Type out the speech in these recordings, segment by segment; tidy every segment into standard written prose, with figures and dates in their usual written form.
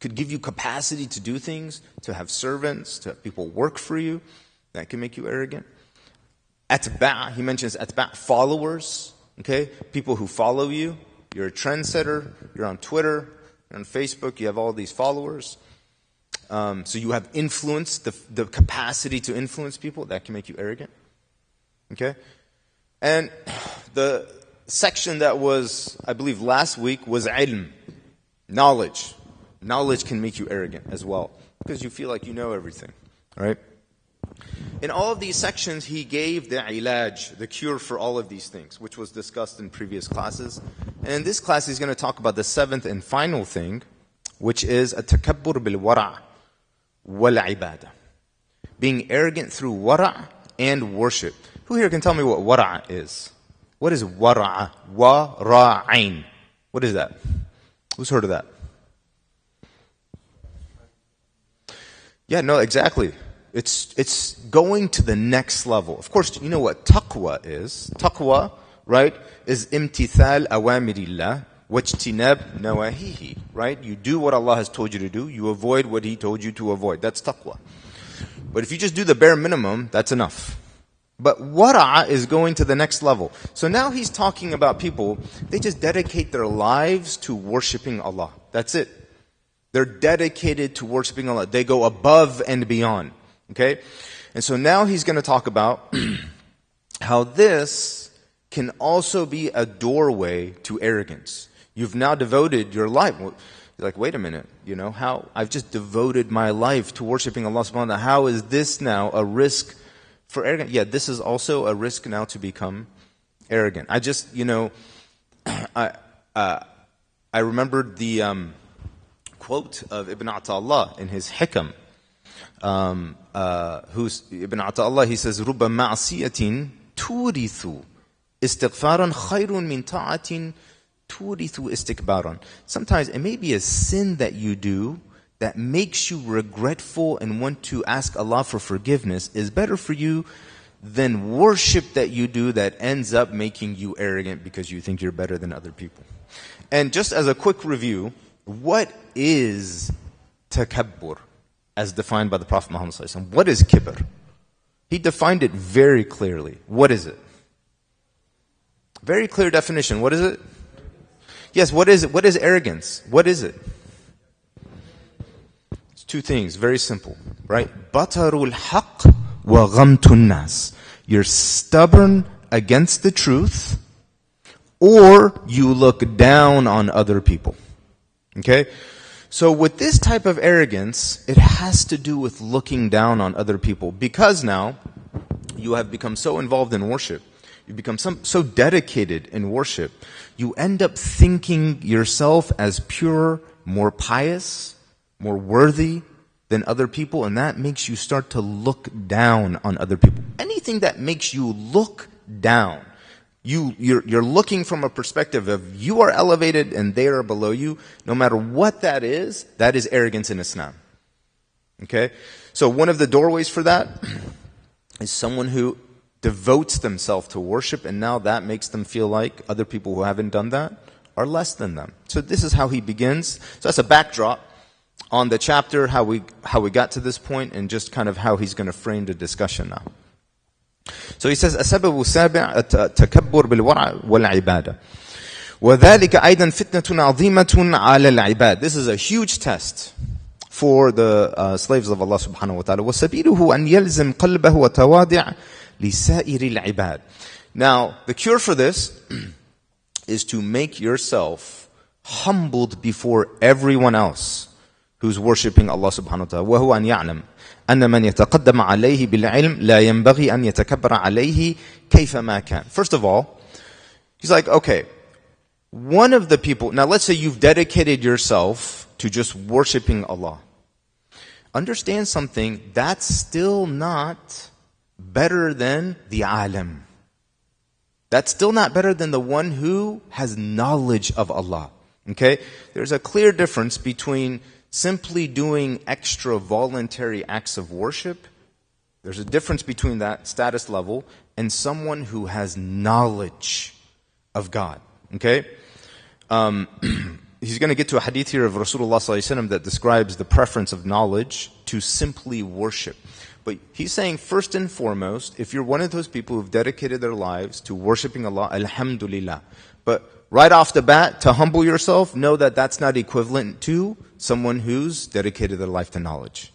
could give you capacity to do things, to have servants, to have people work for you. That can make you arrogant. Atba', he mentions atba', followers, okay? People who follow you. You're a trendsetter, you're on Twitter, you're on Facebook, you have all these followers. So you have influence, the capacity to influence people. That can make you arrogant. Okay? And the section that was, I believe, last week was ilm, knowledge. Knowledge can make you arrogant as well, because you feel like you know everything, right? In all of these sections, he gave the ilaj, the cure for all of these things, which was discussed in previous classes. And in this class, he's going to talk about the seventh and final thing, which is at-takabbur bil-wara' wal-ibadah. Being arrogant through wara' and worship. Who here can tell me what wara' is? What is wara'? Wara'ain. What is that? Who's heard of that? Yeah, no, exactly. It's going to the next level. Of course, you know what taqwa is. Taqwa, right, is imtithal awamirillah wajtinab nawahihi, right? You do what Allah has told you to do. You avoid what He told you to avoid. That's taqwa. But if you just do the bare minimum, that's enough. But wara' is going to the next level. So now he's talking about people, they just dedicate their lives to worshiping Allah. That's it. They're dedicated to worshiping Allah. They go above and beyond. Okay? And so now he's going to talk about how this can also be a doorway to arrogance. You've now devoted your life. You're like, wait a minute, how I've just devoted my life to worshiping Allah subhanahu wa ta'ala. How is this now a risk for arrogance? Yeah, this is also a risk now to become arrogant. I just, I remembered the quote of Ibn Ata'Allah in his Hikam. Who's Ibn Ata'Allah, he says, رُبَّ مَعْصِيَةٍ تُورِثُ إِسْتِغْفَارًا خَيْرٌ مِنْ طَاعَةٍ تُورِثُ إِسْتِكْبَارًا. Sometimes it may be a sin that you do that makes you regretful and want to ask Allah for forgiveness is better for you than worship that you do that ends up making you arrogant because you think you're better than other people. And just as a quick review, what is takabbur? As defined by the Prophet Muhammad sallallahu alaihi wasallam. What is kibr? He defined it very clearly. What is it? Very clear definition. What is it? Yes, what is it? What is arrogance? What is it? It's two things, very simple, right? Batarul haqq wa ghamtun nas. You're stubborn against the truth, or you look down on other people. Okay? So with this type of arrogance, it has to do with looking down on other people. Because now, you have become so involved in worship, you become so dedicated in worship, you end up thinking yourself as pure, more pious, more worthy than other people, and that makes you start to look down on other people. Anything that makes you look down, you're looking from a perspective of you are elevated and they are below you. No matter what that is arrogance in Islam. Okay? So one of the doorways for that is someone who devotes themselves to worship, and now that makes them feel like other people who haven't done that are less than them. So this is how he begins. So that's a backdrop on the chapter, how we got to this point, and just kind of how he's going to frame the discussion now. So he says, السبب السابع التكبر بالورع والعبادة وذلك أيضا فتنة عظيمة على العباد. This is a huge test for the slaves of Allah subhanahu wa ta'ala. وسبيله أن يلزم قلبه وتواضع لسائر العباد. Now, the cure for this is to make yourself humbled before everyone else who's worshipping Allah subhanahu wa ta'ala. وهو أن يعلم أن من يتقدم عليه بالعلم لا ينبغي أن يتكبر عليه كيفما كان. First of all, he's like, okay, one of the people, now let's say you've dedicated yourself to just worshipping Allah. Understand something, that's still not better than the alim. That's still not better than the one who has knowledge of Allah. Okay? There's a clear difference between simply doing extra voluntary acts of worship. There's a difference between that status level and someone who has knowledge of God. Okay? he's going to get to a hadith here of Rasulullah sallallahu alaihi wasallam that describes the preference of knowledge to simply worship. But he's saying first and foremost, if you're one of those people who've dedicated their lives to worshiping Allah, alhamdulillah. But right off the bat, to humble yourself, know that that's not equivalent to someone who's dedicated their life to knowledge.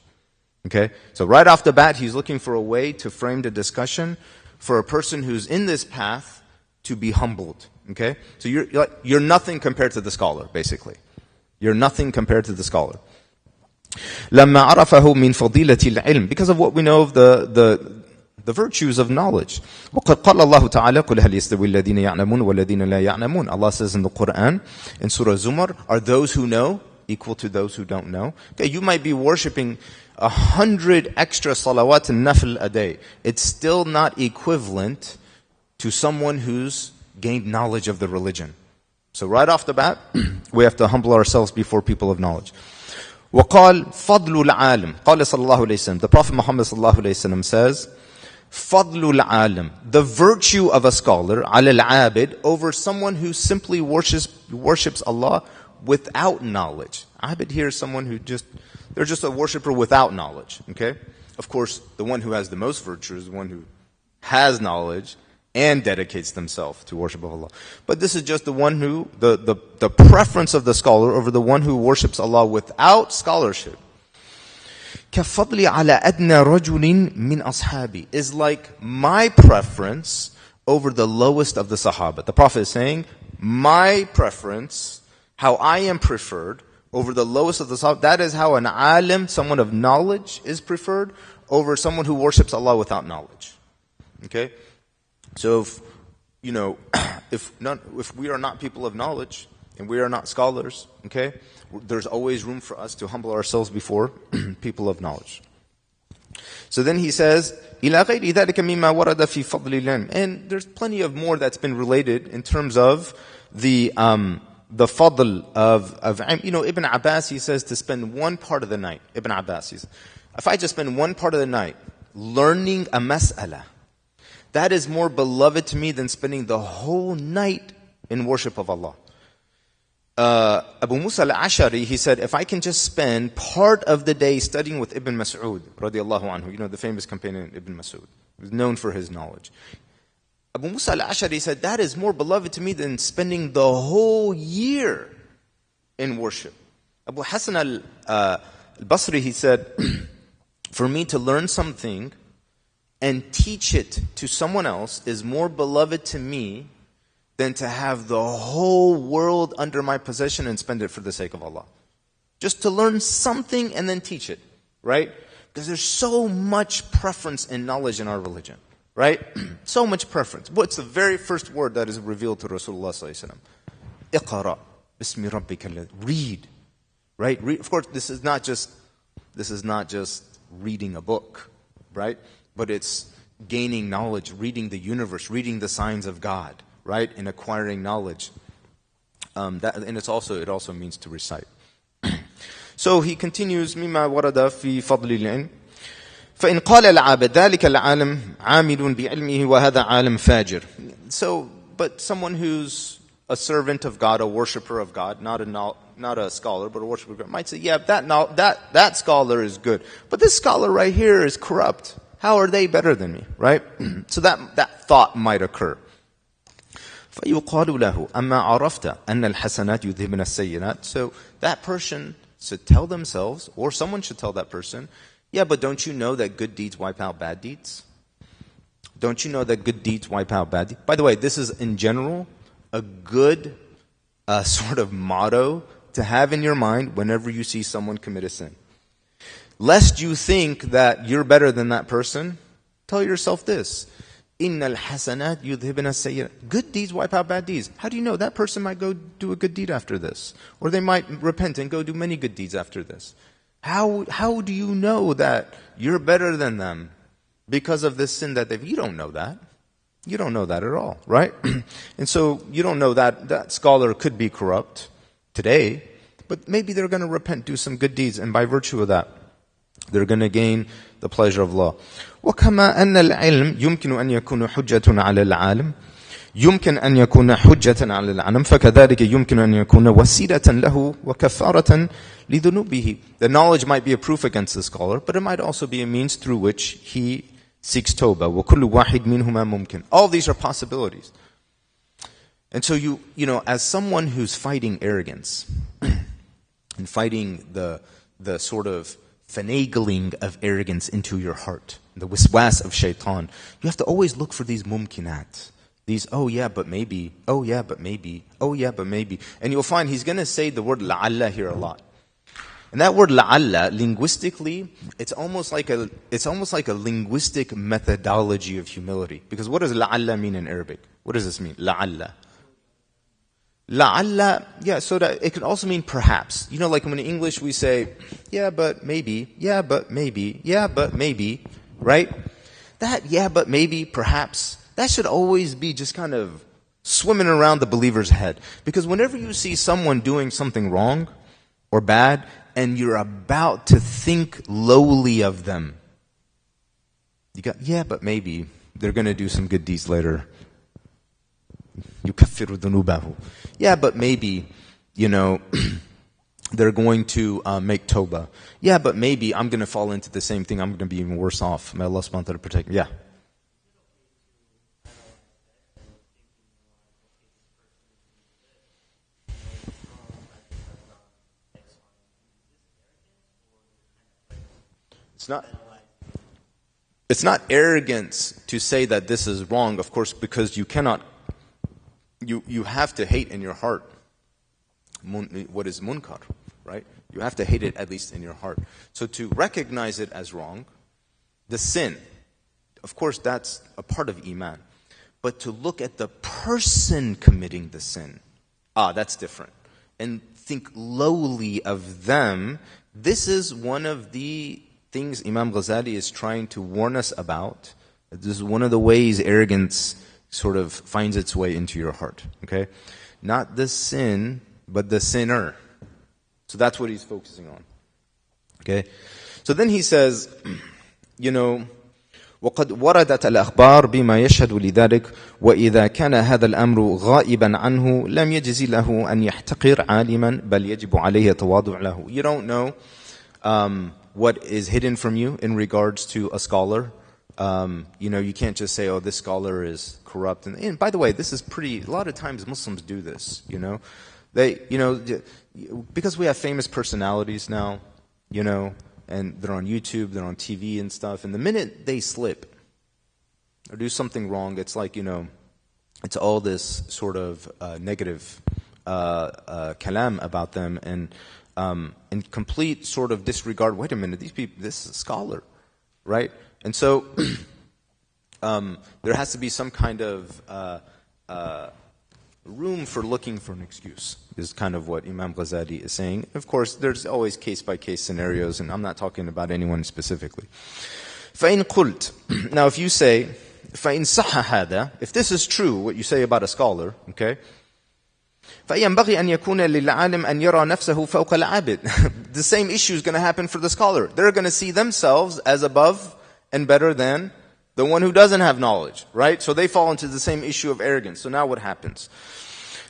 Okay? So right off the bat, he's looking for a way to frame the discussion for a person who's in this path to be humbled. Okay? So you're nothing compared to the scholar, basically. You're nothing compared to the scholar. لما عرفه من فضيلة العلم, because of what we know of the virtues of knowledge. وقد قال الله تعالى قل هل يستوي الذين يعلمون والذين لا يعلمون. Allah says in the Quran, in Surah Zumar, are those who know equal to those who don't know? Okay, you might be worshipping 100 extra salawat and nafil a day. It's still not equivalent to someone who's gained knowledge of the religion. So right off the bat, we have to humble ourselves before people of knowledge. وقال فضل العالم. قال صلى الله عليه وسلم. The Prophet Muhammad صلى الله عليه وسلم says, فضل العالم, the virtue of a scholar, على العابد, over someone who simply worships Allah without knowledge. Abid here is someone who they're just a worshiper without knowledge. Okay? Of course, the one who has the most virtue is the one who has knowledge and dedicates themselves to worship of Allah. But this is just the one who, the preference of the scholar over the one who worships Allah without scholarship. كَفَضْلِ عَلَى أَدْنَى رَجُلٍ مِّنْ أَصْحَابِي, is like my preference over the lowest of the Sahaba. The Prophet is saying, my preference, how I am preferred over the lowest of the Sahaba, that is how an alim, someone of knowledge, is preferred over someone who worships Allah without knowledge. Okay? So if we are not people of knowledge and we are not scholars, okay, there's always room for us to humble ourselves before people of knowledge. So then he says, إِلَى غَيْرِ ذَلِكَ مِمَّا وَرَدَ فِي فَضْلِ الْعِلْمِ, and there's plenty of more that's been related in terms of the fadl of Ibn Abbas, he says to spend one part of the night. Ibn Abbas, if I just spend one part of the night learning a mas'ala, that is more beloved to me than spending the whole night in worship of Allah. Abu Musa al-Ashari, he said, if I can just spend part of the day studying with Ibn Mas'ud, radiallahu anhu, the famous companion Ibn Mas'ud, who's known for his knowledge. Abu Musa al-Ashari said, that is more beloved to me than spending the whole year in worship. Abu Hassan al-Basri, he said, for me to learn something and teach it to someone else is more beloved to me than to have the whole world under my possession and spend it for the sake of Allah. Just to learn something and then teach it, right? Because there's so much preference in knowledge in our religion, right? So much preference. What's the very first word that is revealed to Rasulullah sallallahu alaihi wasallam? Iqra bismi rabbika alladhi. Read, right? Of course, this is not just reading a book, right? But it's gaining knowledge, reading the universe, reading the signs of God, right? And acquiring knowledge. And it also means to recite. So he continues, مما ورد في فضل العلم. فإن قال العابد ذلك العالم عامل بعلمه وهذا عالم فاجر. So, but someone who's a servant of God, a worshipper of God, not a scholar, but a worshiper of God, might say, yeah, that scholar is good. But this scholar right here is corrupt. How are they better than me, right? So that thought might occur. فَيُقَالُ لَهُ أَمَّا عَرَفْتَ أَنَّ الْحَسَنَاتِ يُذْهِبْنَ السَّيِّئَاتِ. So that person should tell themselves, or someone should tell that person, yeah, but don't you know that good deeds wipe out bad deeds? Don't you know that good deeds wipe out bad deeds? By the way, this is in general a good sort of motto to have in your mind whenever you see someone commit a sin. Lest you think that you're better than that person, tell yourself this. إِنَّ الْحَسَنَاتِ يُذْهِبْنَ السَّيِّئَاتِ. Good deeds wipe out bad deeds. How do you know? That person might go do a good deed after this. Or they might repent and go do many good deeds after this. How do you know that you're better than them because of this sin that they've... You don't know that. You don't know that at all, right? And so you don't know that scholar could be corrupt today, but maybe they're going to repent, do some good deeds, and by virtue of that, they're going to gain the pleasure of Allah. وَكَمَا أَنَّ الْعِلْمِ يُمْكِنُ أَنْ يَكُونُ حُجَّةٌ عَلَى الْعَالِمِ. يمكن أن يكون حجة على العالم فكذلك يمكن أن يكون وسيلة له وكفارة لذنوبه. The knowledge might be a proof against the scholar, but it might also be a means through which he seeks tawbah. وكل واحد منهما ممكن. All these are possibilities. And so you know, as someone who's fighting arrogance and fighting the sort of finagling of arrogance into your heart, the wiswas of shaitan, you have to always look for these mumkinat. These, oh yeah, but maybe, oh yeah, but maybe, oh yeah, but maybe. And you'll find he's going to say the word la'alla here a lot. And that word la'alla, linguistically, it's almost like a linguistic methodology of humility. Because what does la'alla mean in Arabic? What does this mean? La'alla. La'alla, yeah, so that it can also mean perhaps. You know, like when in English we say, yeah, but maybe, yeah, but maybe, yeah, but maybe, right? That, yeah, but maybe, perhaps, that should always be just kind of swimming around the believer's head. Because whenever you see someone doing something wrong or bad, and you're about to think lowly of them, you got, yeah, but maybe they're going to do some good deeds later. يُكَفِّرُ ذُنُوبَهُ. Yeah, but maybe, you know, they're going to make tawbah. Yeah, but maybe I'm going to fall into the same thing. I'm going to be even worse off. May Allah subhanahu wa ta'ala protect me. Yeah. It's not arrogance to say that this is wrong, of course, because you cannot, you have to hate in your heart what is munkar, right? You have to hate it at least in your heart. So to recognize it as wrong, the sin, of course that's a part of iman. But to look at the person committing the sin, that's different. And think lowly of them, this is one of the things Imam Ghazali is trying to warn us about. This is one of the ways arrogance sort of finds its way into your heart. Okay? Not the sin, but the sinner. So that's what he's focusing on. Okay? So then he says, you know, وقد وردت الأخبار بما يشهد لذلك وإذا كان هذا الأمر غائبا عنه لم يجز له أن يحتقر عالما بل يجب عليه تواضع له. You don't know what is hidden from you in regards to a scholar. You know, you can't just say, oh, this scholar is corrupt. And by the way, this is a lot of times Muslims do this, you know. They, you know, because we have famous personalities now, you know, and they're on YouTube, they're on TV and stuff, and the minute they slip or do something wrong, it's like, you know, it's all this sort of negative kalam about them, and in complete sort of disregard, wait a minute, these people, this is a scholar, right? And so there has to be some kind of room for looking for an excuse, is kind of what Imam Ghazali is saying. Of course, there's always case-by-case scenarios, and I'm not talking about anyone specifically. فَإِن قُلْتَ. Now, if you say, فَإِن صَحَّ هَذَا, if this is true, what you say about a scholar, okay, فَيَنْبَغِي أَنْ يَكُونَ لِلْعَالِمْ أَنْ يَرَى نَفْسَهُ فَوْقَ الْعَابِدِ. The same issue is going to happen for the scholar. They're going to see themselves as above and better than the one who doesn't have knowledge, right? So they fall into the same issue of arrogance. So now what happens?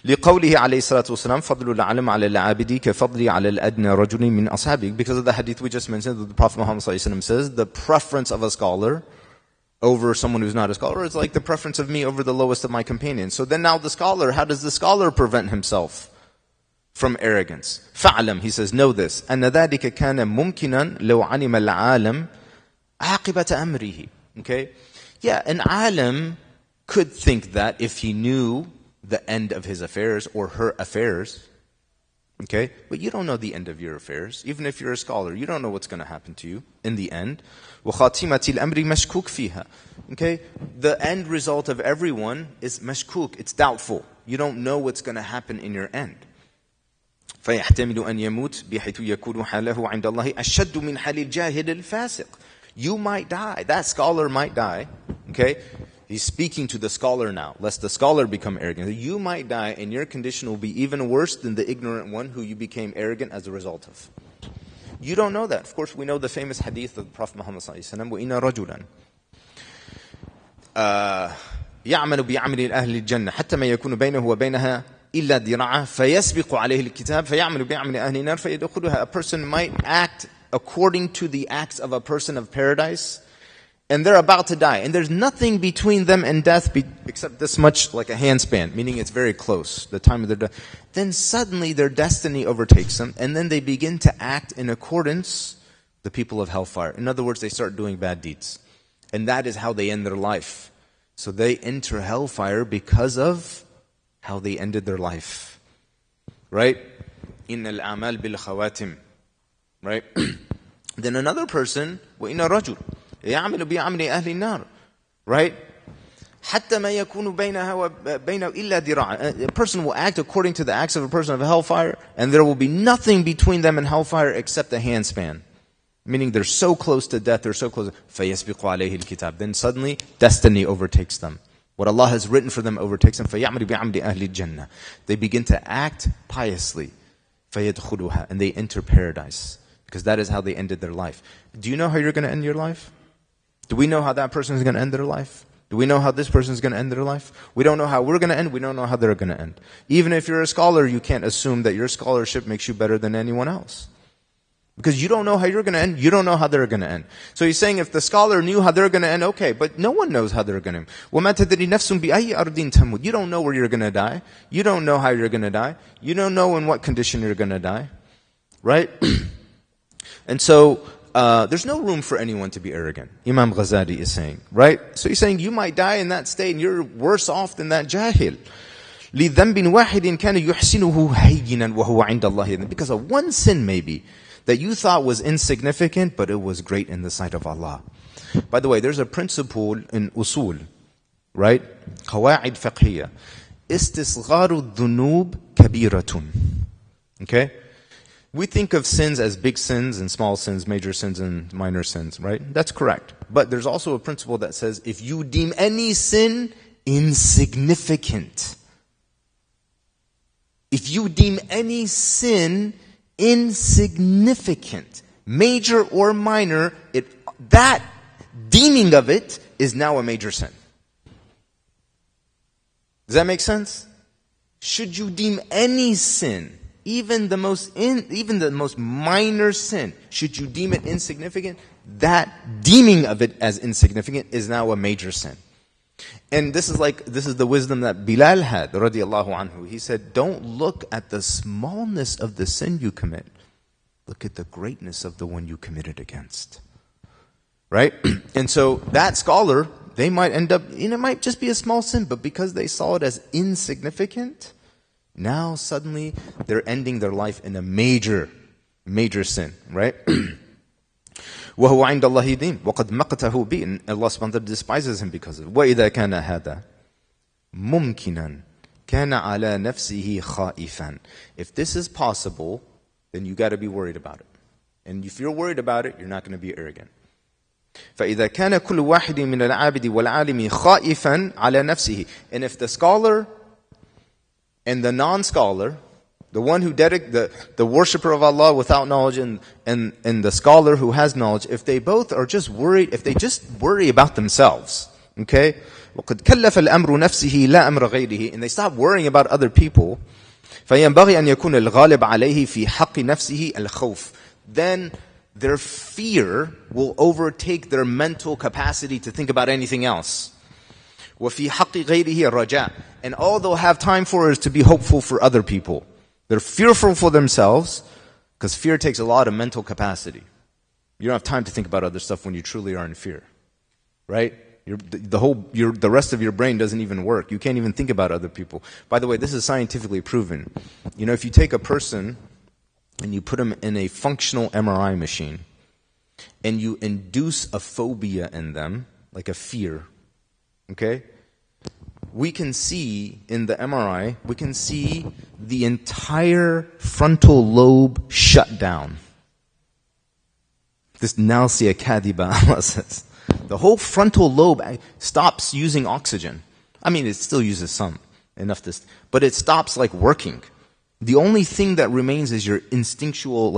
لقوله عليه الصلاة والسلام فضل العالم على العابد كفضل على الأدنى رجل من أصحابه. Because of the hadith we just mentioned, the Prophet Muhammad ﷺ says, the preference of a scholar over someone who's not a scholar is like the preference of me over the lowest of my companions. So then now the scholar, how does the scholar prevent himself from arrogance? فَعْلَمْ, he says, know this, أن ذلك كان ممكنا لو علم العالم عاقبة أمره. Okay? Yeah, an alim could think that if he knew the end of his affairs or her affairs. Okay? But you don't know the end of your affairs. Even if you're a scholar, you don't know what's going to happen to you in the end. وَخَاتِمَةِ الْأَمْرِ مَشْكُوكْ فِيهَا. Okay? The end result of everyone is mashkuk. It's doubtful. You don't know what's going to happen in your end. فَيَحْتَمِلُ أَنْ يَمُوتْ بِحَيْثُ يَكُونُ حَالَهُ عِنْدَ اللَّهِ أَشَدُّ مِنْ حَالِ الْجَاهِلِ الْفَاسِقِ. You might die. That scholar might die. Okay? He's speaking to the scholar now, lest the scholar become arrogant. You might die, and your condition will be even worse than the ignorant one who you became arrogant as a result of. You don't know that. Of course, we know the famous hadith of the Prophet Muhammad ﷺ, وَإِنَّ رَجُلًا يعمل بعمل أهل الجنة حتى ما يكون بينه وبينها إلا ذراع فيسبق عليه الكتاب فيعمل بعمل أهل النار فيدخلها. A person might act according to the acts of a person of paradise, and they're about to die, and there's nothing between them and death except this much, like a handspan, meaning it's very close, the time of their death. Then suddenly their destiny overtakes them, and then they begin to act in accordance the people of hellfire. In other words, they start doing bad deeds. And that is how they end their life. So they enter hellfire because of how they ended their life. Right? إِنَّ الْأَعْمَالِ بِالْخَوَاتِمِ. Right? Then another person, وَإِنَّ رَجُلٌ يَعْمِلُ بِعَمْلِ أَهْلِ النَّارِ. Right? حتى ما يكون بينها وبينه إلا ذراع. A person will act according to the acts of a person of hellfire, and there will be nothing between them and hellfire except a handspan. Meaning they're so close to death, they're so close. فَيَسْبِقُ عَلَيْهِ الْكِتَابِ. Then suddenly, destiny overtakes them. What Allah has written for them overtakes them. فَيَعْمَلُ بِعَمْلِ أَهْلِ الْجَنَّةِ. They begin to act piously. فَيَدْخُلُهَا. And they enter paradise. Because that is how they ended their life. Do you know how you're going to end your life? Do we know how that person is going to end their life? Do we know how this person is going to end their life? We don't know how we're going to end. We don't know how they're going to end. Even if you're a scholar, you can't assume that your scholarship makes you better than anyone else. Because you don't know how you're going to end, you don't know how they're going to end. So he's saying if the scholar knew how they're going to end, okay, but no one knows how they're going to end. وَمَا تَدْرِي نَفْسٌ بِأَيِّ أَرْضٍ تَمُوتُ. You don't know where you're going to die. You don't know how you're going to die. You don't know in what condition you're going to die. Right? And so, there's no room for anyone to be arrogant. Imam Ghazali is saying, right? So he's saying you might die in that state and you're worse off than that jahil. لِذَنْبٍ وَاحِدٍ كَانَ يُحْسِنُهُ هَيِّنًا وَهُوَ عِنْدَ اللَّهِ. Because of one sin maybe, that you thought was insignificant, but it was great in the sight of Allah. By the way, there's a principle in usul, right? قواعد فقهية. استصغار الذنوب كبيرة. Okay? We think of sins as big sins and small sins, major sins and minor sins, right? That's correct. But there's also a principle that says if you deem any sin insignificant, if you deem any sin insignificant, major or minor, that deeming of it is now a major sin. Does that make sense? Should you deem any sin, even the most minor sin, should you deem it insignificant, that deeming of it as insignificant is now a major sin. And this is the wisdom that Bilal had, radiallahu anhu. He said, don't look at the smallness of the sin you commit. Look at the greatness of the one you committed against. Right? And so that scholar, they might end up, it might just be a small sin, but because they saw it as insignificant, now suddenly they're ending their life in a major, major sin. Right? وَهُوَ عِنْدَ اللَّهِ دِينٌ وَقَدْ مَقْتَهُ بِهِ. And Allah subhanahu wa ta'ala despises him because of it. وَإِذَا كَانَ هَذَا مُمْكِنًا كَانَ عَلَى نَفْسِهِ خَائِفًا. If this is possible, then you got to be worried about it. And if you're worried about it, you're not going to be arrogant. فَإِذَا كَانَ كُلُّ وَاحِدٍ مِنَ الْعَابِدِ وَالْعَالِمِ خَائِفًا عَلَى نَفْسِهِ. And if the scholar and the non-scholar, the one who the worshipper of Allah without knowledge and the scholar who has knowledge, if they both are just worried, if they just worry about themselves, okay? وَقَدْ كَلَّفَ الْأَمْرُ نَفْسِهِ لَا أَمْرَ غَيْرِهِ. And they stop worrying about other people. فَيَنْبَغِي أَنْ يَكُونَ الْغَالِبَ عَلَيْهِ فِي حَقِّ نَفْسِهِ الْخَوْفِ. Then their fear will overtake their mental capacity to think about anything else. وَفِي حَقِّ غَيْرِهِ الرَّجَاءِ. And all they'll have time for is to be hopeful for other people. They're fearful for themselves, because fear takes a lot of mental capacity. You don't have time to think about other stuff when you truly are in fear. Right? The rest of your brain doesn't even work. You can't even think about other people. By the way, this is scientifically proven. If you take a person and you put them in a functional MRI machine, and you induce a phobia in them, like a fear, okay? We can see in the MRI, we can see the entire frontal lobe shut down. This nalsia kadiba, Allah says. The whole frontal lobe stops using oxygen. I mean, it still uses some, but it stops working. The only thing that remains is your instinctual,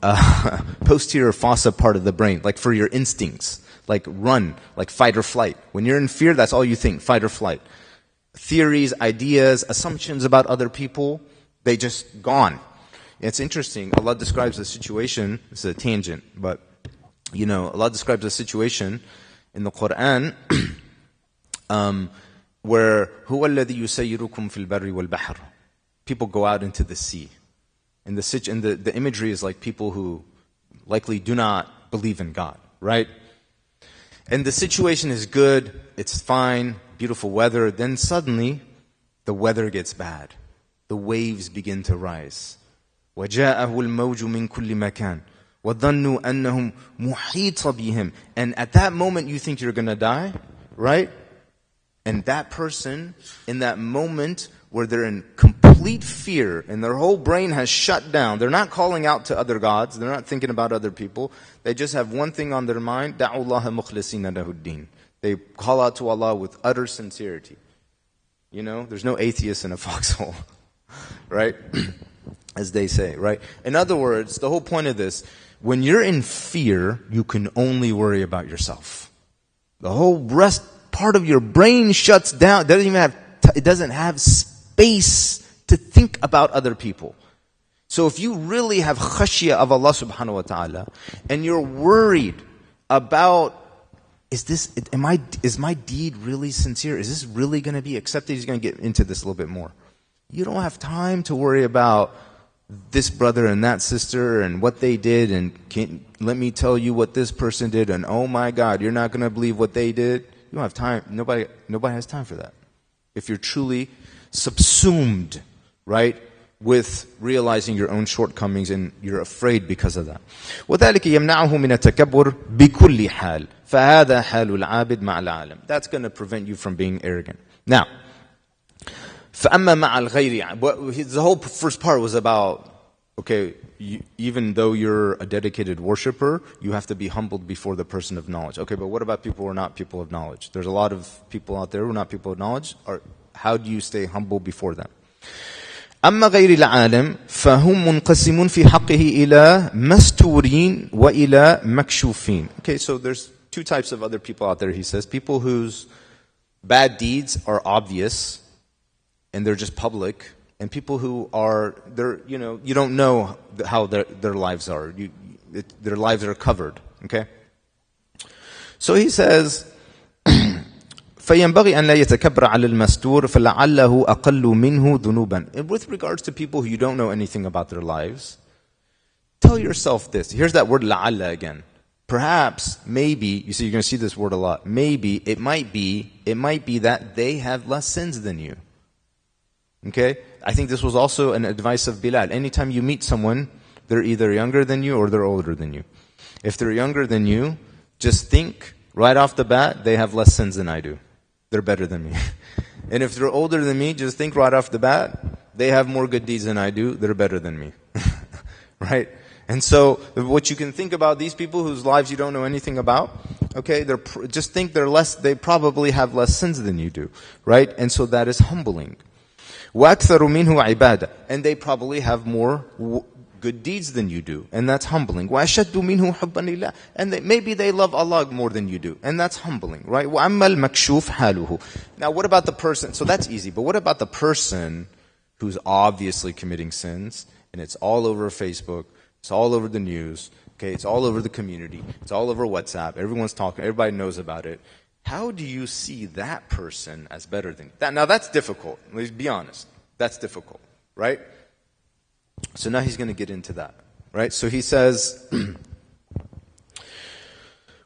posterior fossa part of the brain, like for your instincts, like run, like fight or flight. When you're in fear, that's all you think, fight or flight. Theories, ideas, assumptions about other people, they just gone. It's interesting. Allah describes a situation, it's a tangent, but Allah describes a situation in the Quran where هُوَ الَّذِي يُسَيِّرُكُمْ فِي الْبَرِّ وَالْبَحْرِ. People go out into the sea. And the imagery is like people who likely do not believe in God, right? And the situation is good, it's fine, beautiful weather. Then suddenly, the weather gets bad. The waves begin to rise. وَجَاءَهُ الْمَوْجُ مِنْ كُلِّ مَكَانٍ وَظَنُّوا أَنَّهُمْ مُحِيطَ بِهِمْ. And at that moment, you think you're going to die, right? And that person, in that moment where they're in complete fear and their whole brain has shut down, they're not calling out to other gods, they're not thinking about other people, they just have one thing on their mind, دَعُوا اللَّهَ مُخْلِصِينَ لَهُ الدِّينَ. They call out to Allah with utter sincerity. There's no atheist in a foxhole, right? As they say, right? In other words, the whole point of this, when you're in fear, you can only worry about yourself. The whole rest part of your brain shuts down. It doesn't have space to think about other people. So if you really have khashya of Allah subhanahu wa ta'ala, and you're worried about, is my deed really sincere? Is this really going to be accepted? He's going to get into this a little bit more. You don't have time to worry about this brother and that sister and what they did, and let me tell you what this person did, and oh my God, you're not going to believe what they did. You don't have time. Nobody has time for that. If you're truly subsumed, right, with realizing your own shortcomings and you're afraid because of that. وَذَلِكَ يَمْنَعُهُ مِنَ التَّكَبُّرِ بِكُلِّ حَالٍ فَهَذَا حَالُ الْعَابِدِ مَعَ الْعَالَمِ. That's going to prevent you from being arrogant. Now, فَأَمَّا مَعَ الْغَيْرِ. The whole first part was about, okay, even though you're a dedicated worshiper, you have to be humbled before the person of knowledge. Okay, but what about people who are not people of knowledge? There's a lot of people out there who are not people of knowledge. How do you stay humble before them? أما غير العالم فهم منقسمون في حقه إلى مستورين وإلى مكشوفين. Okay, so there's two types of other people out there, he says. People whose bad deeds are obvious and they're just public, and people who are, you don't know how their lives are. Their lives are covered, okay? So he says, فَيَنْبَغِي أَنْ لَا يَتَكَبَّرَ عَلَى الْمَسْتُورِ فَلَعَلَّهُ أَقَلُّ مِنْهُ ذُنُوبًا. And with regards to people who you don't know anything about their lives, tell yourself this. Here's that word لَعَلَّ again. Perhaps, maybe, you see, you're going to see this word a lot. Maybe, it might be that they have less sins than you. Okay? I think this was also an advice of Bilal. Anytime you meet someone, they're either younger than you or they're older than you. If they're younger than you, just think right off the bat, they have less sins than I do. They're better than me. And if they're older than me, just think right off the bat, they have more good deeds than I do, they're better than me. Right? And so, what you can think about these people whose lives you don't know anything about, okay, just think they probably have less sins than you do. Right? And so that is humbling. وَأَكْثَرُ مِنْهُ عِبَادًا. And they probably have more good deeds than you do, and that's humbling. وَأَشَدُّ مِنْهُ حُبًّا لِلَّهِ. And maybe they love Allah more than you do, and that's humbling, right? وَأَمَّا الْمَكْشُوفْ حَالُهُ. Now what about the person, so that's easy, but what about the person who's obviously committing sins, and it's all over Facebook, it's all over the news, okay, it's all over the community, it's all over WhatsApp, everyone's talking, everybody knows about it. How do you see that person as better than that? Now that's difficult, let's be honest, that's difficult, right? So now he's going to get into that, right? So he says,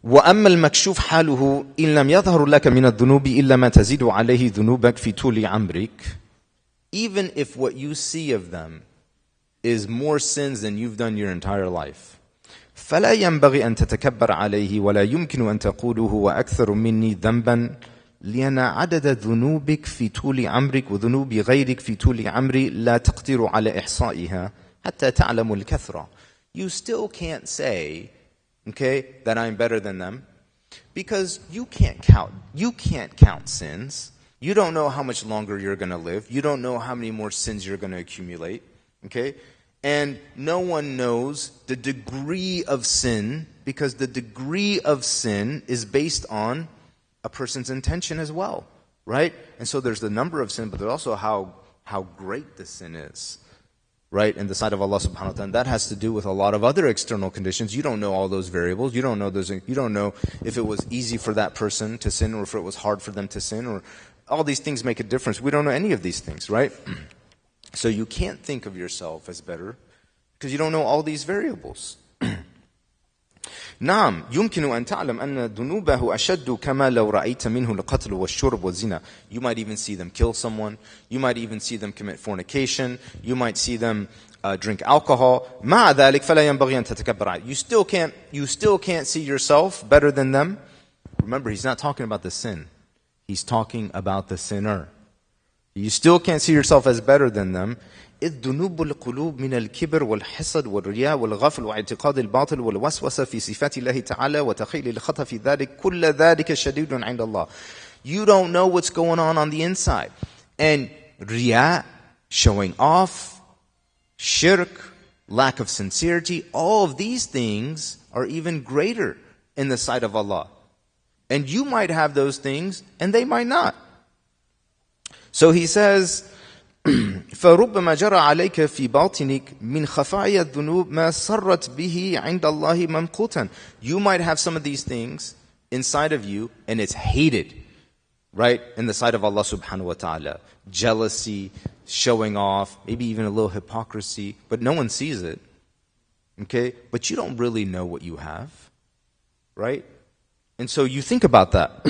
وَأَمَّا الْمَكْشُوفْ حَالُهُ إِنْ لَمْ يَظْهَرُ لَكَ مِنَ الذُّنُوبِ إِلَّا مَا تَزِيدُ عَلَيْهِ ذُنُوبَكَ فِي طُولِ عَمْرِكَ. Even if what you see of them is more sins than you've done your entire life, فَلَا يَنْبَغِي أَن تَتَكَبَّرَ عَلَيْهِ وَلَا يُمْكِنُ أَن تَقُولُهُ وَأَكْثَرُ مِنِّي ذَنْبًا لأن عدد ذنوبك في طول عمرك وذنوب غيرك في طول عمري لا تقدر على إحصائها حتى تعلم الكثرة. You still can't say, okay, that I'm better than them, because you can't count sins. You don't know how much longer you're going to live. You don't know how many more sins you're going to accumulate. Okay? And no one knows the degree of sin, because the degree of sin is based on a person's intention as well, right? And so there's the number of sin, but there's also how great the sin is, right, in the sight of Allah subhanahu wa ta'ala. And that has to do with a lot of other external conditions. You don't know all those variables. You don't know if it was easy for that person to sin or if it was hard for them to sin, or all these things make a difference. We don't know any of these things, right? So you can't think of yourself as better because you don't know all these variables. نعم يمكن أن تعلم أن ذنوبه أشد كما لو رأيت منه القتل والشرب والزنا. You might even see them kill someone. You might even see them commit fornication. You might see them drink alcohol. مع ذلك فلا ينبغي أن تتكبر عليه. You still can't see yourself better than them. Remember, he's not talking about the sin. He's talking about the sinner. You still can't see yourself as better than them. إذ ذنوب القلوب من الكبر والحسد والرياء والغفل واعتقاد الباطل والوسوسة في صفات الله تعالى وتخيل الخطأ في ذلك كل ذلك شديد عند الله. You don't know what's going on the inside. And riya, showing off, shirk, lack of sincerity, all of these things are even greater in the sight of Allah. And you might have those things and they might not. So he says, فَرُبَّمَا جَرَى عَلَيْكَ فِي بَاطِنِكَ مِنْ خَفَايَ الذُّنُوبِ مَا سَرَّتْ بِهِ عِنْدَ اللَّهِ مَمْقُوتًا. You might have some of these things inside of you and it's hated, right, in the sight of Allah subhanahu wa ta'ala. Jealousy, showing off, maybe even a little hypocrisy, but no one sees it. Okay? But you don't really know what you have, right? And so you think about that.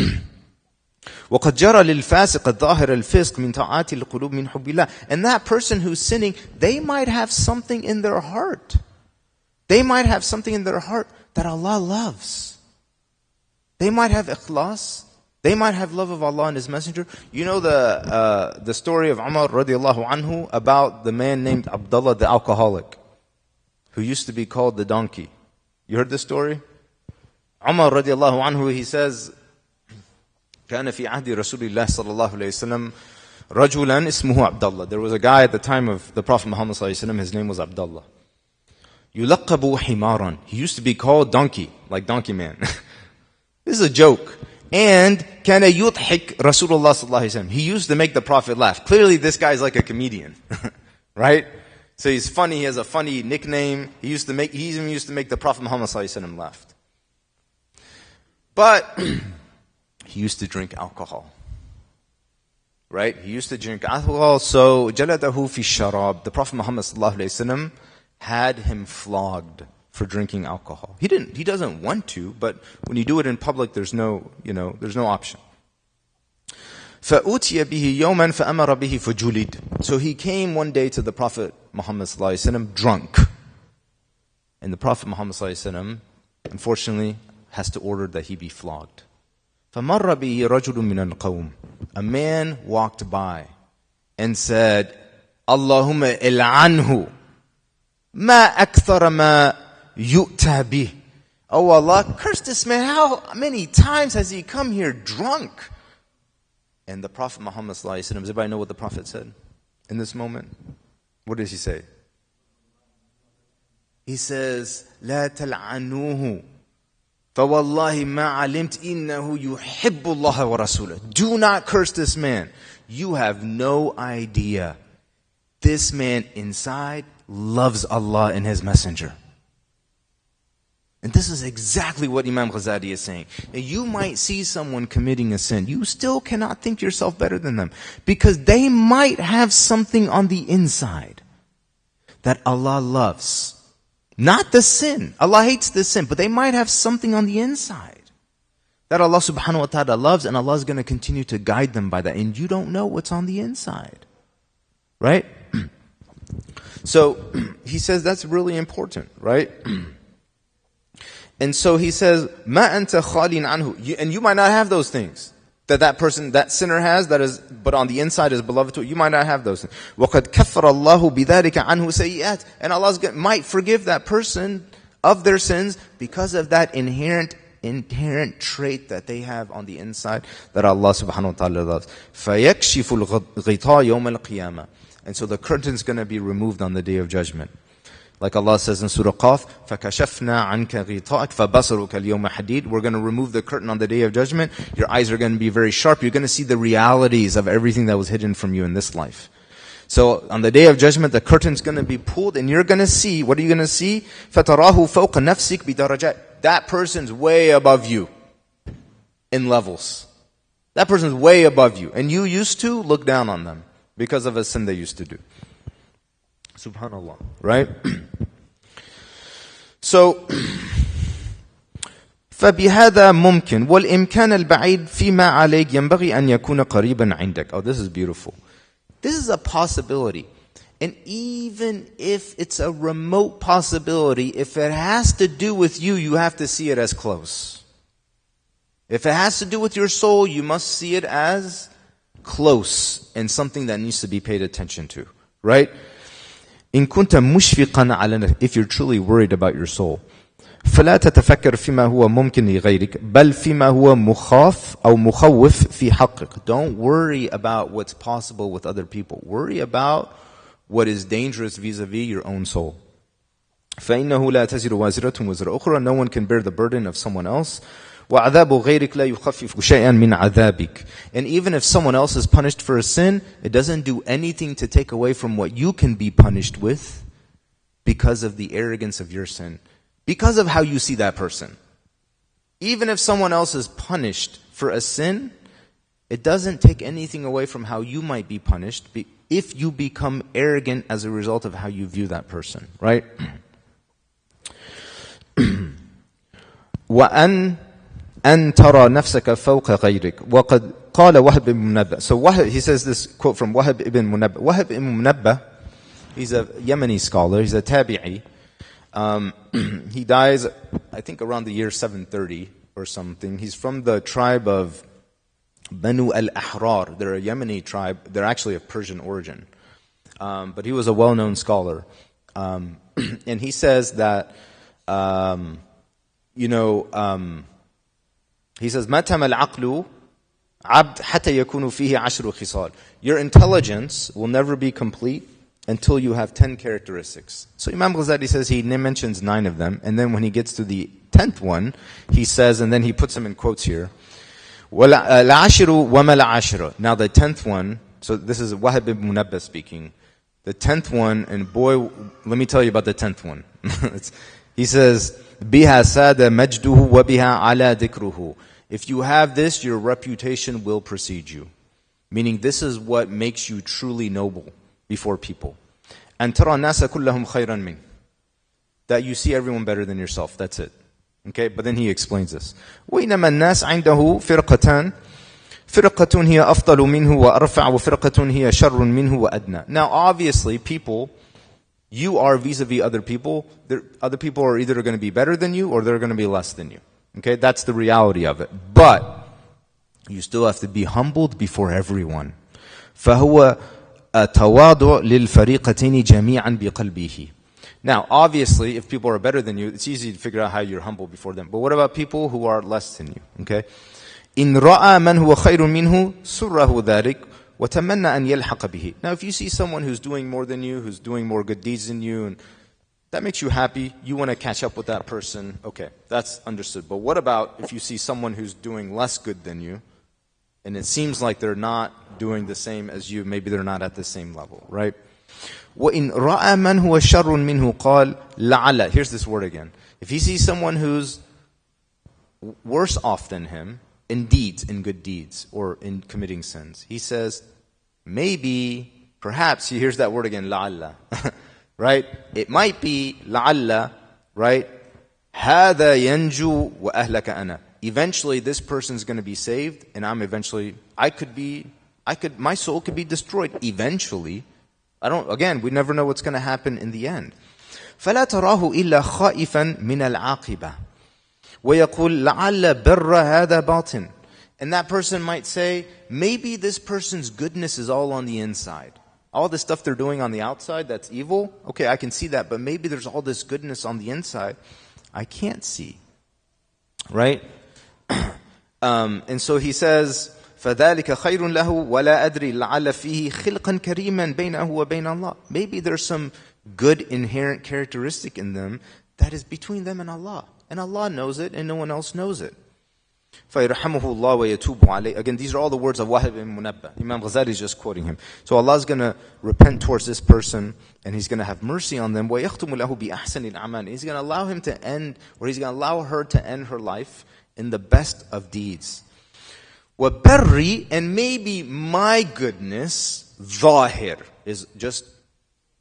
وَقَدْ جَرَى لِلْفَاسِقَ الظَّاهِرَ الْفِسْقِ مِنْ طَاعَاتِ الْقُلُوبِ مِنْ حُبِّ اللَّهِ. And that person who's sinning, they might have something in their heart. They might have something in their heart that Allah loves. They might have ikhlas. They might have love of Allah and His Messenger. You know the story of Umar radiallahu anhu about the man named Abdullah the alcoholic, who used to be called the donkey. You heard this story? Umar radiallahu anhu, he says, كان في عهد رسول الله صلى الله عليه وسلم رجلا اسمه عبد الله. There was a guy at the time of the Prophet Muhammad صلى الله عليه وسلم, his name was Abdullah. يلقب حمارا. He used to be called donkey, like donkey man. This is a joke. And كان يضحك رسول الله صلى الله عليه وسلم. He used to make the Prophet laugh. Clearly this guy's like a comedian. Right? So he's funny, he has a funny nickname. He even used to make the Prophet Muhammad صلى الله عليه وسلم laugh. But he used to drink alcohol. Right? He used to drink alcohol. So, جَلَدَهُ فِي الشَّرَابِ. The Prophet Muhammad ﷺ had him flogged for drinking alcohol. He doesn't want to, but when you do it in public, there's no option. فَأُوتِيَ بِهِ يَوْمًا فَأَمَرَ بِهِ فَجُلِدْ. So he came one day to the Prophet Muhammad ﷺ drunk. And the Prophet Muhammad ﷺ, unfortunately, has to order that he be flogged. فَمَرَّ بِهِ رَجُلٌ مِّنَ الْقَوْمِ. A man walked by and said, اللهم إلعنه ما أكثر ما يؤتى به. Oh Allah, curse this man. How many times has he come here drunk? And the Prophet Muhammad sallallahu alaihi wasallam, does everybody know what the Prophet said in this moment? What does he say? He says, لا تلعنوه فوالله ما علمت إنه يحب الله ورسوله. Do not curse this man. You have no idea. This man inside loves Allah and His Messenger. And this is exactly what Imam Ghazali is saying. Now, you might see someone committing a sin. You still cannot think yourself better than them. Because they might have something on the inside that Allah loves. Not the sin. Allah hates the sin. But they might have something on the inside that Allah subhanahu wa ta'ala loves, and Allah is going to continue to guide them by that. And you don't know what's on the inside. Right? So, he says that's really important. Right? And so he says, "Ma anta khalin anhu." And you might not have those things that person, that sinner has, but on the inside is beloved to. You might not have those things. وَقَدْ كَفَّرَ اللَّهُ بِذَلِكَ عَنْهُ سَيِّئَاتٍ. And Allah might forgive that person of their sins because of that inherent trait that they have on the inside that Allah subhanahu wa ta'ala loves. فَيَكْشِفُ الْغِطَاءَ يَوْمَ الْقِيَامَةِ. And so the curtain's going to be removed on the Day of Judgment. Like Allah says in Surah Qaf, فَكَشَفْنَا عَنْكَ غِطَاءَكَ فَبَصَرُكَ الْيَوْمَ حَدِيدٌ. We're going to remove the curtain on the Day of Judgment. Your eyes are going to be very sharp. You're going to see the realities of everything that was hidden from you in this life. So on the Day of Judgment, the curtain's going to be pulled and you're going to see, what are you going to see? فَتَرَاهُ فَوْقَ نَفْسِكَ بِدَرَجَاتٍ. That person's way above you in levels. That person's way above you. And you used to look down on them because of a sin they used to do. Subhanallah, right? So, فبهذا ممكن والإمكان البعيد فيما عليك ينبغي أن يكون قريبا عندك. Oh, this is beautiful. This is a possibility. And even if it's a remote possibility, if it has to do with you, you have to see it as close. If it has to do with your soul, you must see it as close and something that needs to be paid attention to, right? إن كنت مشفقا على نفسك, if you're truly worried about your soul, فلا تتفكر فيما هو ممكن لغيرك بل فيما هو مخاف أو مخوف في حقك. Don't worry about what's possible with other people. Worry about what is dangerous vis-a-vis your own soul. فإنه لا تزر وازرة وزر أخرى. No one can bear the burden of someone else. وعذاب غيرك لا يخفف شيئا من عذابك. And even if someone else is punished for a sin, it doesn't do anything to take away from what you can be punished with because of the arrogance of your sin. Because of how you see that person. Even if someone else is punished for a sin, it doesn't take anything away from how you might be punished if you become arrogant as a result of how you view that person. Right? وأن ترى نفسك فوق غيرك وقد قال وهب ibn Munabbah. So Wahab, he says this quote from Wahab ibn Munabbah. Wahab ibn Munabbah, he's a Yemeni scholar, he's a tabi'i. He dies, I think, around the year 730 or something. He's from the tribe of Banu al-Ahrar. They're a Yemeni tribe. They're actually of Persian origin. But he was a well-known scholar. And he says that, he says, مَتَمَ الْعَقْلُ عَبْدْ حَتَى يَكُونُ فِيهِ عَشْرُ خِصَالٍ. Your intelligence will never be complete until you have 10 characteristics. So Imam Ghazali says he mentions 9 of them, and then when he gets to the 10th one, he says, and then he puts them in quotes here, الْعَشْرُ وَمَا الْعَشْرُ. Now the 10th one, so this is Wahab ibn Munabbah speaking. The 10th one, and boy, let me tell you about the 10th one. He says, بِهَا سَادَ مَجْدُهُ وَبِهَا عَلَى ذِكْرُهُ. If you have this, your reputation will precede you. Meaning this is what makes you truly noble before people. And تَرَى النَّاسَ كُلَّهُمْ خَيْرًا مِنْ. That you see everyone better than yourself. That's it. Okay, but then he explains this. وَإِنَّمَا النَّاسِ عِنْدَهُ فِرْقَتَانِ فِرْقَةٌ هِيَ أَفْضَلُ مِنْهُ وَأَرْفَعُ وَفِرْقَةٌ هِيَ شَرٌّ مِنْهُ وَأَدْنَى. Now obviously people, you are vis-a-vis other people. Other people are either going to be better than you or they're going to be less than you. Okay, that's the reality of it. But you still have to be humbled before everyone. فَهُوَ تَوَاضُعْ لِلْفَرِيقَتَيْنِ جَمِيعًا بِقَلْبِهِ. Now, obviously, if people are better than you, it's easy to figure out how you're humble before them. But what about people who are less than you? Okay? إِنْ رَأَى مَنْ هُوَ خَيْرٌ مِنْهُ سُرَّهُ ذَلِكَ وَتَمَنَّى أَنْ يَلْحَقَ بِهِ. Now, if you see someone who's doing more than you, who's doing more good deeds than you, and that makes you happy, you want to catch up with that person, okay, that's understood. But what about if you see someone who's doing less good than you, and it seems like they're not doing the same as you, maybe they're not at the same level, right? وَإِنْ رَأَى مَنْ هُوَ شَرٌ مِنْهُ قَالَ لَعَلَّ. Here's this word again. If he sees someone who's worse off than him, in deeds, in good deeds, or in committing sins, he says, maybe, perhaps, he hears that word again, لَعَلَّ. Right? It might be لَعَلَّ, right? هَذَا يَنْجُو وَأَهْلَكَ أَنَا. Eventually this person's going to be saved, and my soul could be destroyed eventually. Again, we never know what's going to happen in the end. فَلَا تَرَاهُ إِلَّا خَائِفًا مِنَ الْعَاقِبَةِ وَيَقُولْ لَعَلَّ بِرَّ هَذَا بَاطِنٌ. And that person might say, maybe this person's goodness is all on the inside. All the stuff they're doing on the outside, that's evil. Okay, I can see that, but maybe there's all this goodness on the inside I can't see. Right? And so he says, فَذَلِكَ خَيْرٌ لَهُ وَلَا أَدْرِي لَعَلَّ فِيهِ خِلْقًا كَرِيمًا بَيْنَهُ وَبَيْنَ اللَّهِ. Maybe there's some good inherent characteristic in them that is between them and Allah. And Allah knows it and no one else knows it. فَيَرْحَمُهُ اللَّهُ وَيَتُوبُ عَلَيْهِ. Again, these are all the words of Wahib ibn Munabbah. Imam Ghazali is just quoting him. So Allah is going to repent towards this person and He's going to have mercy on them. وَيَخْتُمُ لَهُ بِأَحْسَنِ الْأَعْمَالِ. He's going to allow him to end, or He's going to allow her to end her life in the best of deeds. وَبَرِّ, and maybe my goodness, ظاهر, is just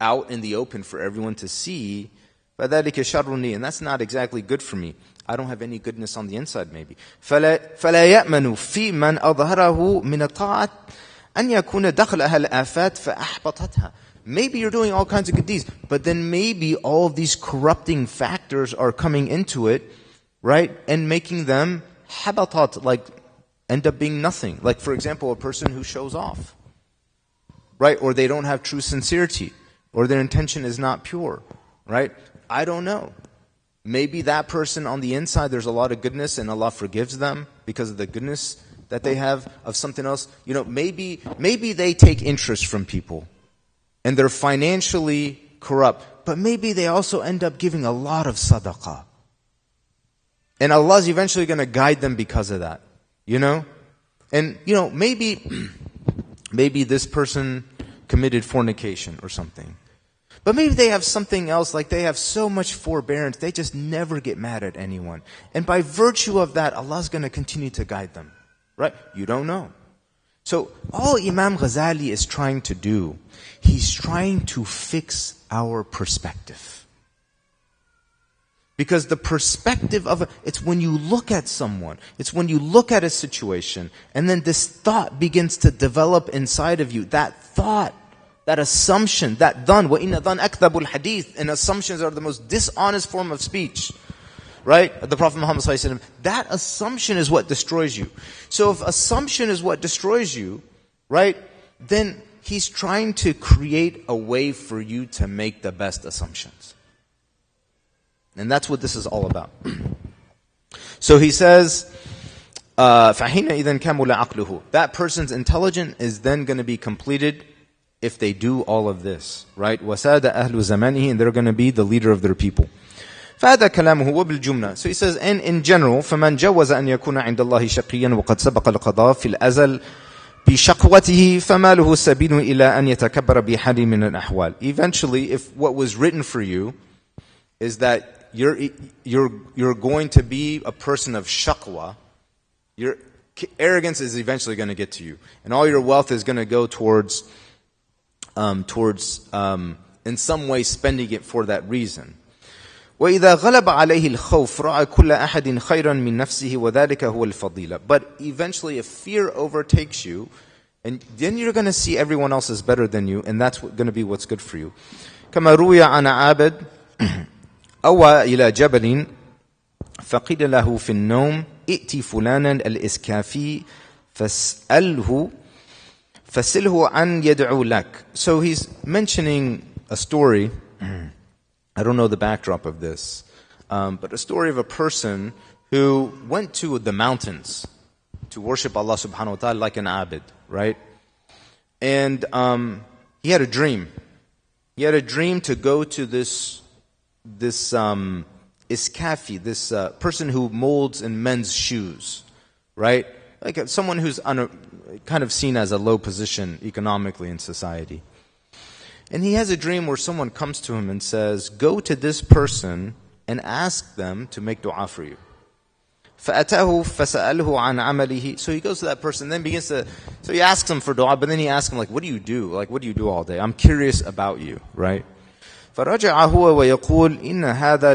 out in the open for everyone to see. فَذَلِكَ شَرٌّي, and that's not exactly good for me. I don't have any goodness on the inside maybe. فَلَا يَأْمَنُ فِي مَنْ أَظْهَرَهُ مِنَ الطَّاعَةِ أَنْ يَكُونَ دَخْلَهَا الْآفَاتِ فَأَحْبَطَتْهَا. Maybe you're doing all kinds of good deeds, but then maybe all of these corrupting factors are coming into it, right? And making them habatat, like end up being nothing. Like for example, a person who shows off, right? Or they don't have true sincerity, or their intention is not pure, right? I don't know. Maybe that person on the inside, there's a lot of goodness and Allah forgives them because of the goodness that they have of something else. You know, maybe they take interest from people and they're financially corrupt, but maybe they also end up giving a lot of sadaqah. And Allah is eventually going to guide them because of that, you know? And, you know, maybe this person committed fornication or something. But maybe they have something else, like they have so much forbearance, they just never get mad at anyone. And by virtue of that, Allah's going to continue to guide them. Right? You don't know. So all Imam Ghazali is trying to do, he's trying to fix our perspective. Because the perspective of it's when you look at someone, it's when you look at a situation, and then this thought begins to develop inside of you. That thought, that assumption, that dhan, وَإِنَّ dhan أَكْذَبُ الْحَدِيثِ, and assumptions are the most dishonest form of speech. Right? The Prophet Muhammad ﷺ, that assumption is what destroys you. So if assumption is what destroys you, right, then he's trying to create a way for you to make the best assumptions. And that's what this is all about. So he says, فَحِينَئِذًا كَمُلَ عَقْلُهُ. That person's intelligence is then going to be completed if they do all of this, right? وَسَادَ أَهْلُ زَمَانِهِ, and they're going to be the leader of their people. فَهَذَا كَلَامُهُ وَبِالْجُمْلَةِ. So he says, and in general, فَمَنْ جَوَّزَ أَنْ يَكُونَ عِنْدَ اللَّهِ شَقِيًّا وَقَدْ سَبَقَ الْقَضَاءُ فِي الْأَزَلِ بِشَقْوَتِهِ فَمَا لَهُ السَّبِيلُ إِلَىٰ أَنْ يَتَكَبَّرَ بِحَالٍ مِنَ الْأَحْوَالِ. Eventually, if what was written for you is that you're going to be a person of shaqwa, your arrogance is eventually going to get to you. And all your wealth is going to go towards in some way spending it for that reason. وَإِذَا غَلَبَ عَلَيْهِ الْخَوْفُ رَأَى كُلَّ أَحَدٍ خَيْرًا مِنْ نَفْسِهِ وَذَلِكَ هُوَ الْفَضِيلَةُ. But eventually if fear overtakes you, and then you're going to see everyone else is better than you, and that's going to be what's good for you. كما روي عن عابد أوى إلى جبل فقيل له في النوم ائتي فلانا الإسكافي فاسأله أن يدعو لك. So he's mentioning a story. I don't know the backdrop of this, but a story of a person who went to the mountains to worship Allah subhanahu wa ta'ala like an abid, right? And he had a dream. He had a dream to go to this iskafi, this person who molds and mends shoes, right? Like someone who's kind of seen as a low position economically in society. And he has a dream where someone comes to him and says, go to this person and ask them to make dua for you. فَأَتَاهُ فَسَأَلْهُ عَنْ عَمَلِهِ. So he goes to that person, then begins to, so he asks him for dua, but then he asks him, like, what do you do? Like, what do you do all day? I'm curious about you, right? فَرَجَعَ هُوَ وَيَقُولْ إِنَّ هَذَا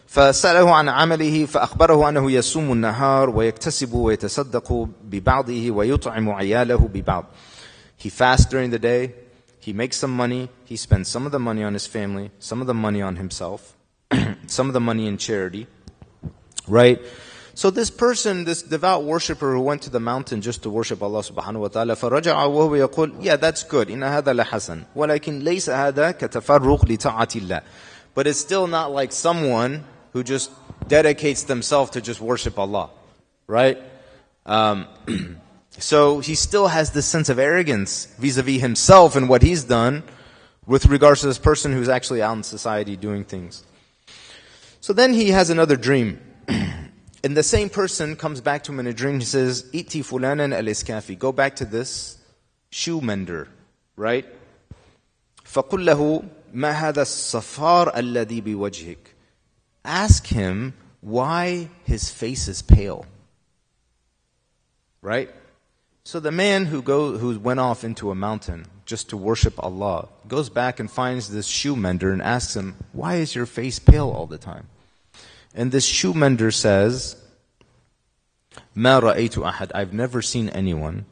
فسأله عن عمله فأخبره أنه يصوم النهار ويكتسب ويتصدق ببعضه ويطعم عياله ببعض. He fasts during the day, he makes some money, he spends some of the money on his family, some of the money on himself, some of the money in charity, right? So this person, this devout worshipper who went to the mountain just to worship Allah subhanahu wa ta'ala, فَرَجَعَ وَهُوَ يَقُولُ, yeah, that's good, إِنَّ هَذَا لَحَسَنٌ وَلَكِنْ لَيْسَ هَذَا كَتَفَرُّقْ لِطَاعَةِ اللَّهِ. But it's still not like someone who just dedicates themselves to just worship Allah, right? So he still has this sense of arrogance vis-a-vis himself and what he's done, with regards to this person who's actually out in society doing things. So then he has another dream. And the same person comes back to him in a dream. He says, Iti fulanan al-iskafi. Go back to this shoe mender, right? فَقُلْ لَهُ مَا هَذَا الصَّفَارَ الَّذِي بِوَجْهِكَ. Ask him why his face is pale. Right? So the man who went off into a mountain just to worship Allah goes back and finds this shoe mender and asks him, why is your face pale all the time? And this shoe mender says, مَا رَأَيْتُ أَحَدٍ. I've never seen anyone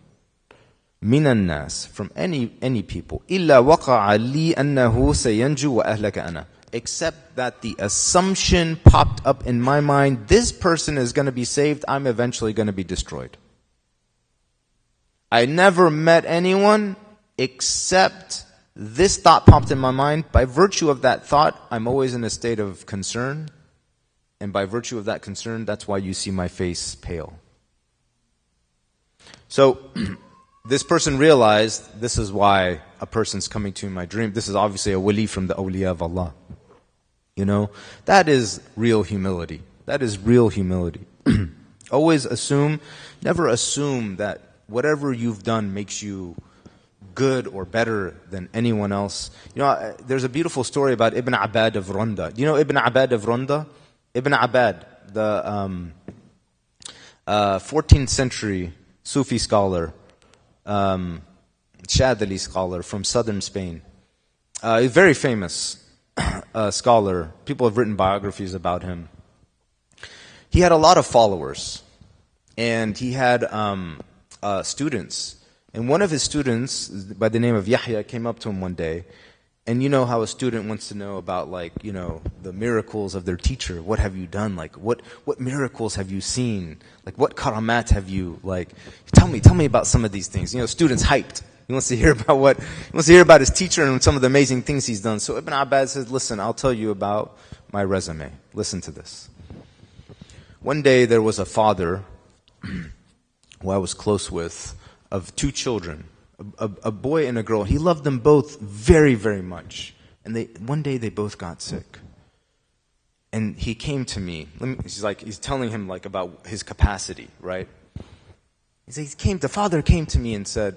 مِنَ النَّاسِ, from any people, إِلَّا وَقَعَ لِي أَنَّهُ سَيَنْجُو وَأَهْلَكَ أَنَا. Except that the assumption popped up in my mind, this person is going to be saved, I'm eventually going to be destroyed. I never met anyone except this thought popped in my mind. By virtue of that thought, I'm always in a state of concern. And by virtue of that concern, that's why you see my face pale. So, this person realized this is why a person's coming to my dream. This is obviously a wali from the awliya of Allah. You know, that is real humility. That is real humility. Always never assume that whatever you've done makes you good or better than anyone else. You know, there's a beautiful story about Ibn Abbad of Ronda. Do you know Ibn Abbad of Ronda? Ibn Abbad, the 14th century Sufi scholar, Shadili scholar from southern Spain. A very famous scholar. People have written biographies about him. He had a lot of followers. And he had students. And one of his students, by the name of Yahya, came up to him one day. And you know how a student wants to know about, like, you know, the miracles of their teacher. What have you done? Like, what miracles have you seen? Like, what karamat have you, like, tell me about some of these things. You know, student's hyped. He wants to hear about his teacher and some of the amazing things he's done. So Ibn Abbas says, listen, I'll tell you about my resume. Listen to this. One day there was a father who I was close with, of two children, a boy and a girl. He loved them both very, very much. And one day they both got sick. And he came to me. He's telling him like about his capacity, right? The father came to me and said,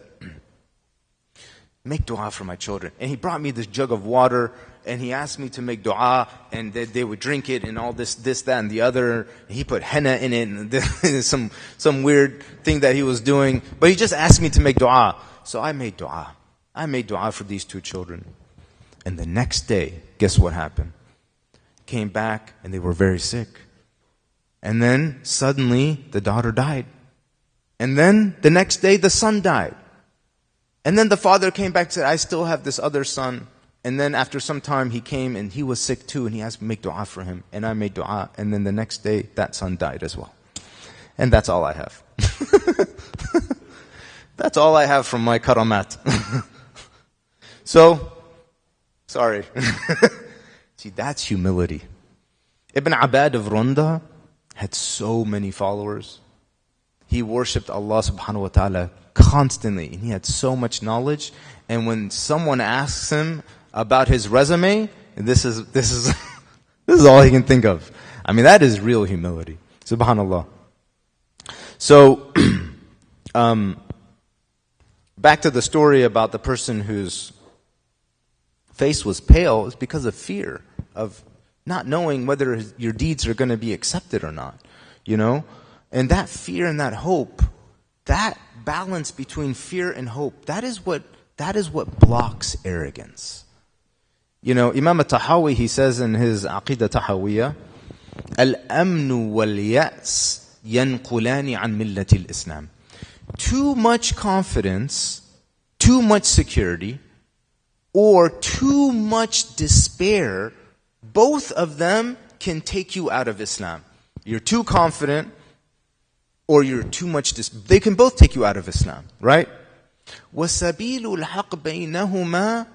make dua for my children. And he brought me this jug of water, and he asked me to make dua, and they would drink it, and all this, that, and the other. He put henna in it, and some weird thing that he was doing. But he just asked me to make dua. So I made dua. I made dua for these two children. And the next day, guess what happened? Came back, and they were very sick. And then, suddenly, the daughter died. And then, the next day, the son died. And then the father came back and said, I still have this other son. And then after some time he came and he was sick too, and he asked me to make dua for him. And I made dua, and then the next day that son died as well. And that's all I have. That's all I have from my karamat. So, sorry. See, that's humility. Ibn Abbad of Ronda had so many followers. He worshipped Allah subhanahu wa ta'ala constantly, and he had so much knowledge. And when someone asks him about his resume, this is all he can think of. I mean, that is real humility. Subhanallah. So, back to the story about the person whose face was pale, is because of fear of not knowing whether your deeds are going to be accepted or not. You know? And that fear and that hope, that balance between fear and hope, that is what blocks arrogance. You know, Imam al-Tahawi, he says in his Aqidah Tahawiyya, Al-amnu wal-ya's yanqulani an millati al-Islam. Too much confidence, too much security, or too much despair, both of them can take you out of Islam. You're too confident, or you're too much they can both take you out of Islam, right? وَسَبِيلُ الْحَقِّ بَيْنَهُمَا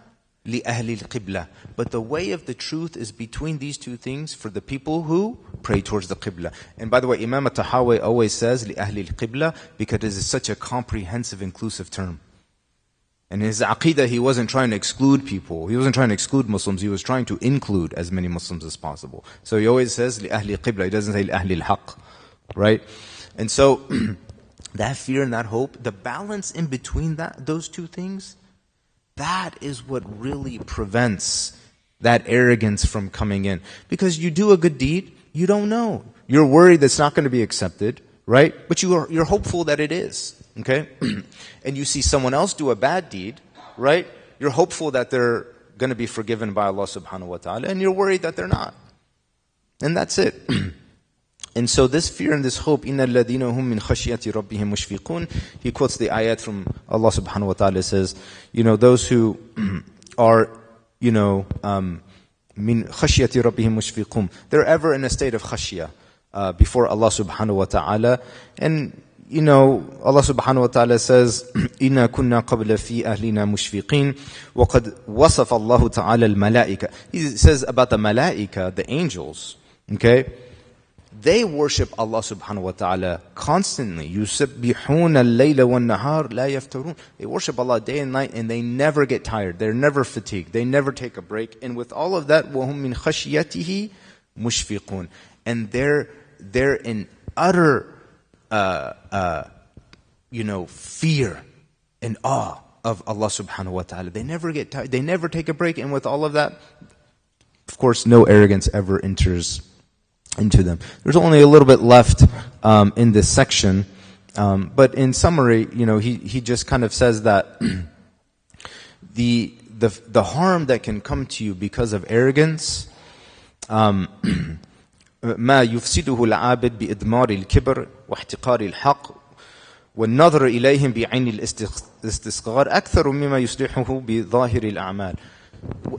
لِأَهْلِ الْقِبْلَةِ. But the way of the truth is between these two things for the people who pray towards the Qibla. And by the way, Imam al-Tahawi always says لِأَهْلِ الْقِبْلَةِ because it is such a comprehensive, inclusive term. And his aqidah, he wasn't trying to exclude people. He wasn't trying to exclude Muslims. He was trying to include as many Muslims as possible. So he always says, لِأَهْلِ qibla. He doesn't say لِأَهْلِ الْحَقِّ. Right? And so, that fear and that hope, the balance in between those two things, that is what really prevents that arrogance from coming in. Because you do a good deed, you don't know. You're worried that's not going to be accepted, right? But you're hopeful that it is, okay? And you see someone else do a bad deed, right? You're hopeful that they're going to be forgiven by Allah subhanahu wa ta'ala, and you're worried that they're not. And that's it. And so this fear and this hope, إِنَّ الَّذِينَ هُمْ مِنْ خَشْيَةِ رَبِّهِمْ مُشْفِقُونَ. He quotes the ayat from Allah subhanahu wa ta'ala, says, those who are, مِنْ خَشْيَةِ رَبِّهِمْ مُشْفِقُونَ. They're ever in a state of khashiyah before Allah subhanahu wa ta'ala. And, Allah subhanahu wa ta'ala says, إِنَّا كُنَّا قَبْلَ فِي أَهْلِنَا مُشْفِقِينَ وَقَدْ وَصَفَ اللَّهُ تَعَالَى الْمَلَائِكَةِ. He says about the malaika, the angels, okay? They worship Allah subhanahu wa ta'ala constantly. يُسَبِّحُونَ اللَّيْلَ وَالنَّهَارِ لَا يَفْتَرُونَ. They worship Allah day and night, and they never get tired. They're never fatigued. They never take a break. And with all of that, وَهُمْ مِنْ خَشْيَتِهِ مُشْفِقُونَ. And they're in utter fear and awe of Allah subhanahu wa ta'ala. They never get tired. They never take a break. And with all of that, of course, no arrogance ever enters into them. There's only a little bit left in this section, but in summary, he just kind of says that the harm that can come to you because of arrogance, ما يفسده العابد بإدمار الكبر واحتقار الحق والنظر إليهم بعين الاستسقار أكثر مما يصلحه بظاهر الأعمال.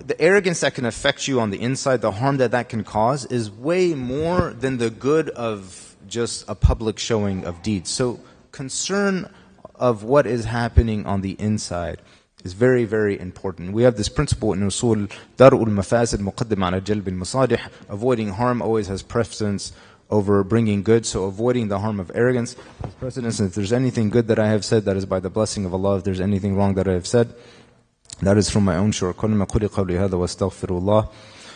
The arrogance that can affect you on the inside, the harm that can cause, is way more than the good of just a public showing of deeds. So concern of what is happening on the inside is very, very important. We have this principle in Usul, Dar'ul Mafasid Muqaddim ala Jalb al-Masalih. Avoiding harm always has precedence over bringing good, so avoiding the harm of arrogance has precedence. And if there's anything good that I have said, that is by the blessing of Allah. If there's anything wrong that I have said, that is from my own shortcoming. أقول قولي هذا وأستغفر الله.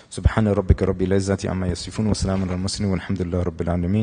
سبحان ربك رب العزة عما يصفون وسلام على المرسلين والحمد لله رب العالمين.